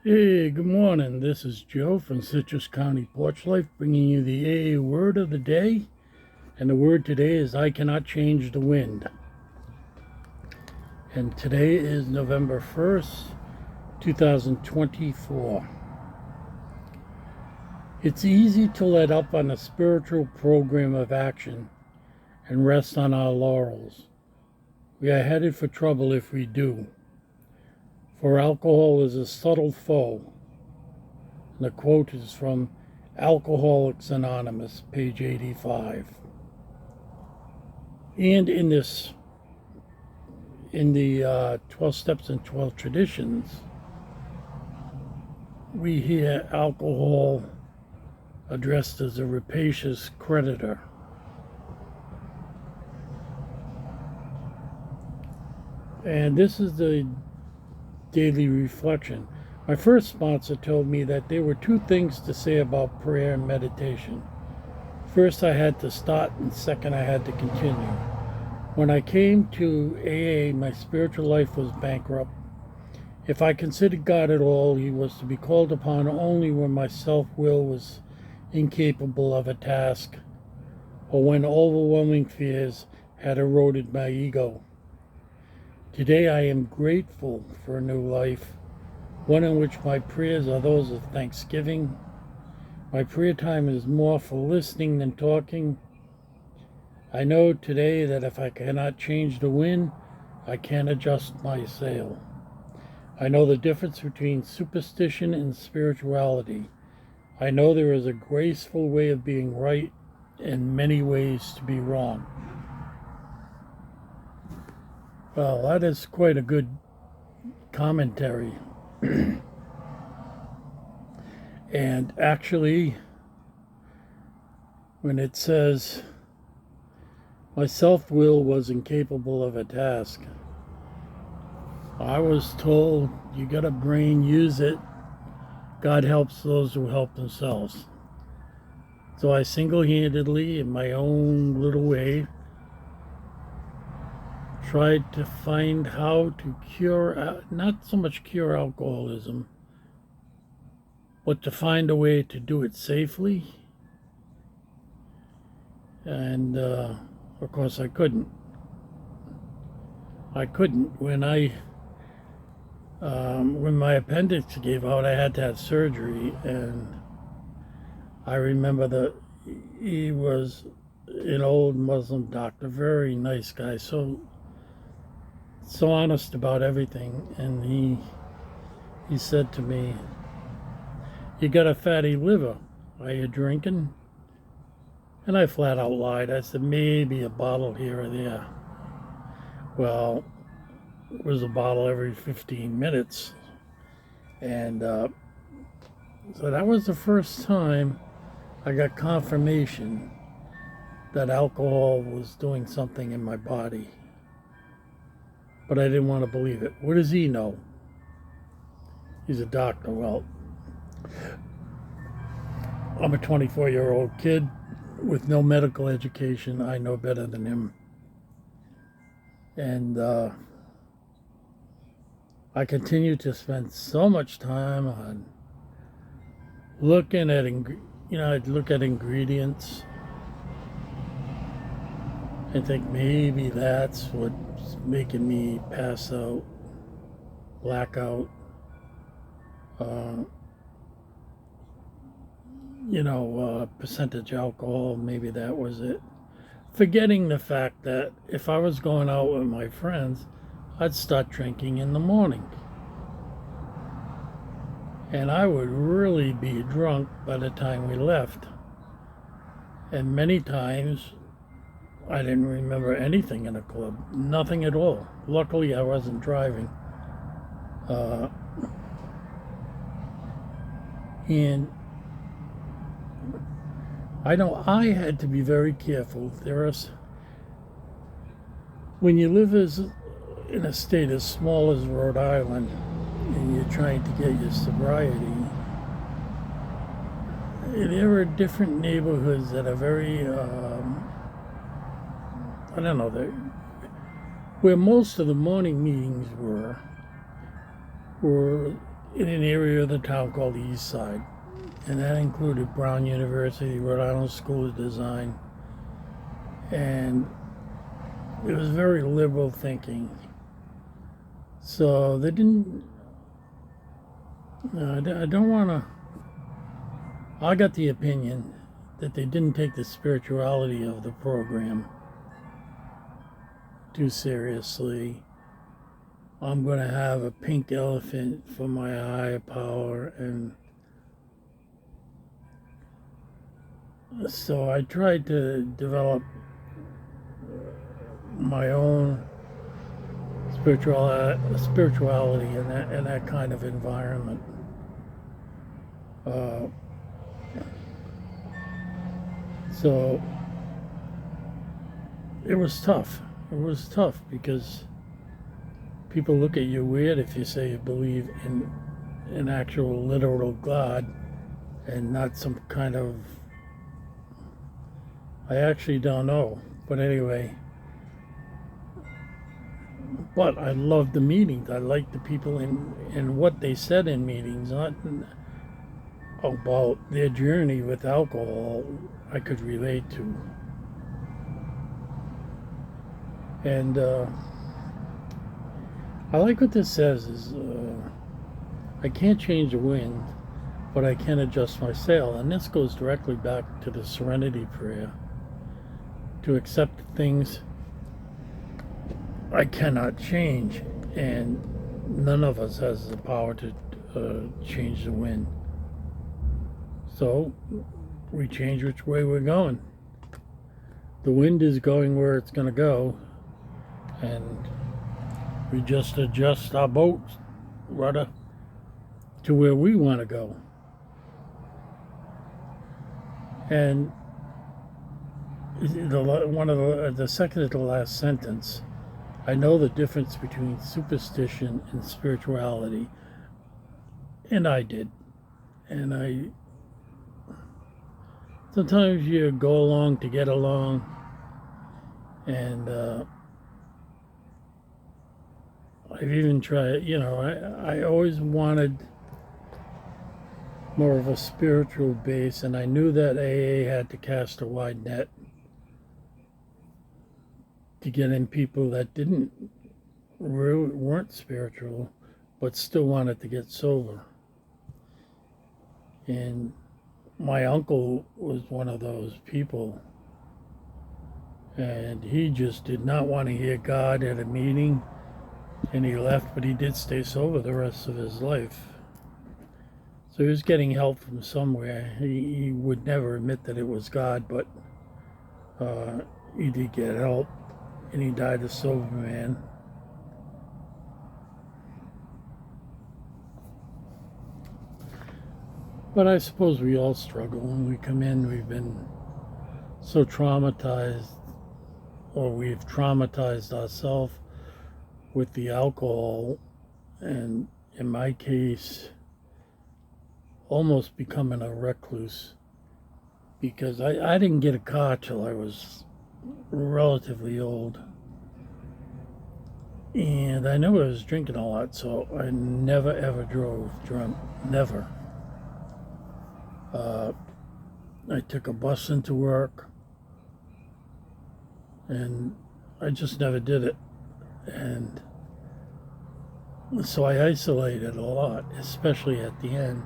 Hey, good morning. This is Joe from Citrus County Porch Life bringing you the AA word of the day. And the word today is I cannot change the wind. And today is November 1st, 2024. It's easy to let up on a spiritual program of action and rest on our laurels. We are headed for trouble if we do. For alcohol is a subtle foe. And the quote is from Alcoholics Anonymous, page 85. And in the 12 Steps and 12 Traditions, we hear alcohol addressed as a rapacious creditor. And this is the daily reflection. My first sponsor told me that there were two things to say about prayer and meditation. First, I had to start, and second, I had to continue. When I came to AA, my spiritual life was bankrupt. If I considered God at all, he was to be called upon only when my self-will was incapable of a task, or when overwhelming fears had eroded my ego. Today I am grateful for a new life, one in which my prayers are those of thanksgiving. My prayer time is more for listening than talking. I know today that if I cannot change the wind, I can't adjust my sail. I know the difference between superstition and spirituality. I know there is a graceful way of being right and many ways to be wrong. Well, that is quite a good commentary. And actually, when it says, my self-will was incapable of a task, I was told, you got a brain, use it. God helps those who help themselves. So I single-handedly, in my own little way, tried to find how to cure, not so much cure alcoholism, but to find a way to do it safely. And of course I couldn't. When my appendix gave out, I had to have surgery, and I remember that he was an old Muslim doctor, very nice guy, so honest about everything. And he said to me, you got a fatty liver, are you drinking? And I flat out lied. I said, maybe a bottle here or there. Well, it was a bottle every 15 minutes. And so that was the first time I got confirmation that alcohol was doing something in my body. But I didn't want to believe it. What does he know? He's a doctor. Well, I'm a 24-year-old kid with no medical education. I know better than him. And I continue to spend so much time on looking at, I'd look at ingredients and think maybe that's what's making me pass out, blackout. Percentage alcohol, maybe that was it. Forgetting the fact that if I was going out with my friends, I'd start drinking in the morning. And I would really be drunk by the time we left. And many times I didn't remember anything in the club, nothing at all. Luckily, I wasn't driving. And I know I had to be very careful. When you live in a state as small as Rhode Island and you're trying to get your sobriety, there are different neighborhoods that are very, where most of the morning meetings were in an area of the town called the East Side. And that included Brown University, Rhode Island School of Design. And it was very liberal thinking. So they didn't, I don't want to, I got the opinion that they didn't take the spirituality of the program too seriously. I'm going to have a pink elephant for my higher power, and so I tried to develop my own spirituality in that kind of environment. So it was tough. It was tough because people look at you weird if you say you believe in an actual literal God and not some kind of, I actually don't know. But anyway, but I loved the meetings. I liked the people and what they said in meetings, not about their journey with alcohol. I could relate to. And I like what this says is, I can't change the wind, but I can adjust my sail. And this goes directly back to the serenity prayer. To accept things I cannot change, and none of us has the power to change the wind. So we change which way we're going. The wind is going where it's going to go, and we just adjust our boat's rudder to where we want to go. And the second to the last sentence, I know the difference between superstition and spirituality, and I did. And sometimes you go along to get along, and I've even tried, I always wanted more of a spiritual base, and I knew that AA had to cast a wide net to get in people that weren't spiritual, but still wanted to get sober. And my uncle was one of those people, and he just did not want to hear God at a meeting, and he left, but he did stay sober the rest of his life. So he was getting help from somewhere. He would never admit that it was God, but he did get help, and he died a sober man. But I suppose we all struggle when we come in. We've been so traumatized, or we've traumatized ourselves with the alcohol, and in my case, almost becoming a recluse, because I didn't get a car till I was relatively old, and I knew I was drinking a lot, so I never ever drove drunk, never. I took a bus into work, and I just never did it. And so I isolated a lot, especially at the end.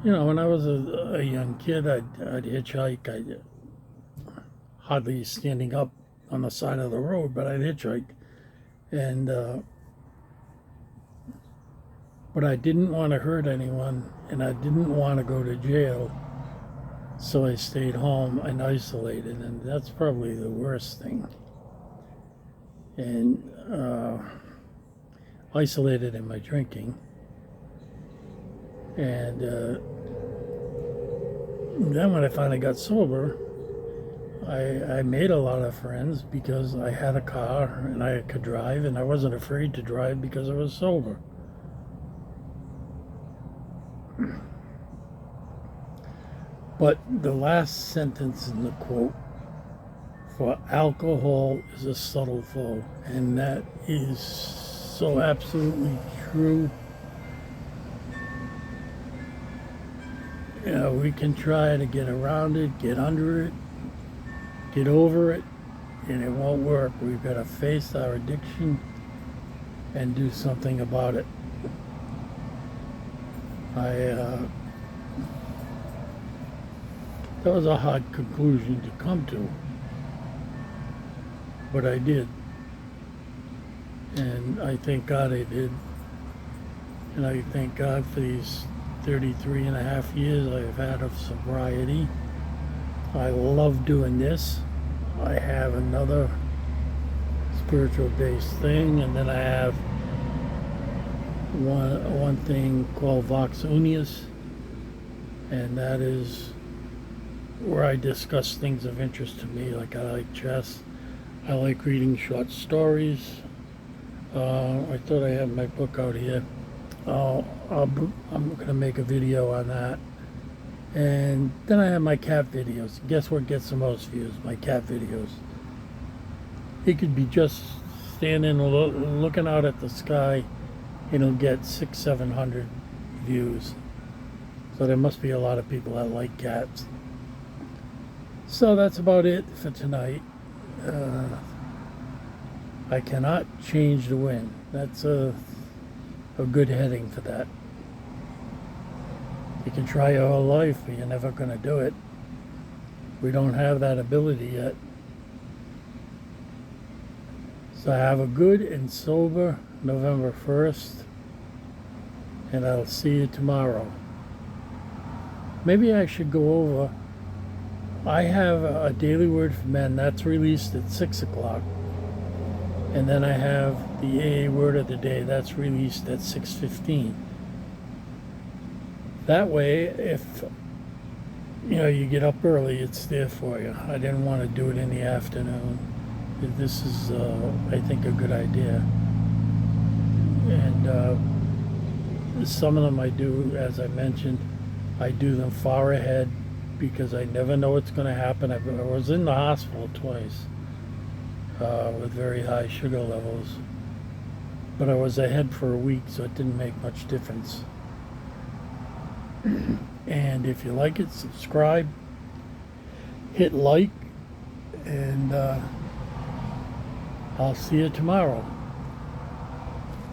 When I was a young kid, I'd hitchhike. I'd hardly standing up on the side of the road, but I'd hitchhike. And but I didn't want to hurt anyone, and I didn't want to go to jail, so I stayed home and isolated, and that's probably the worst thing. And isolated in my drinking, and then when I finally got sober, I made a lot of friends because I had a car and I could drive, and I wasn't afraid to drive because I was sober. But the last sentence in the quote, for alcohol is a subtle foe, and that is so absolutely true. we can try to get around it, get under it, get over it, and it won't work. We've got to face our addiction and do something about it. That was a hard conclusion to come to, but I did. And I thank God I did. And I thank God for these 33 and a half years I've had of sobriety. I love doing this. I have another spiritual based thing, and then I have one thing called Vox Unius, and that is where I discuss things of interest to me. Like, I like chess, I like reading short stories. I thought I had my book out here. I'm going to make a video on that. And then I have my cat videos. Guess what gets the most views? My cat videos. It could be just standing looking out at the sky, and it'll get 600-700 views. So there must be a lot of people that like cats. So that's about it for tonight. I cannot change the wind. That's a good heading for that. You can try your whole life, but you're never going to do it. We don't have that ability yet. So have a good and sober November 1st, and I'll see you tomorrow. Maybe I should go over. I have a Daily Word for Men that's released at 6 o'clock. And then I have the AA Word of the Day that's released at 6:15. That way, if you get up early, it's there for you. I didn't want to do it in the afternoon. This is, I think, a good idea. And some of them I do, as I mentioned, I do them far ahead because I never know what's going to happen. I was in the hospital twice with very high sugar levels, but I was ahead for a week, so it didn't make much difference. And if you like it, subscribe, hit like, and I'll see you tomorrow.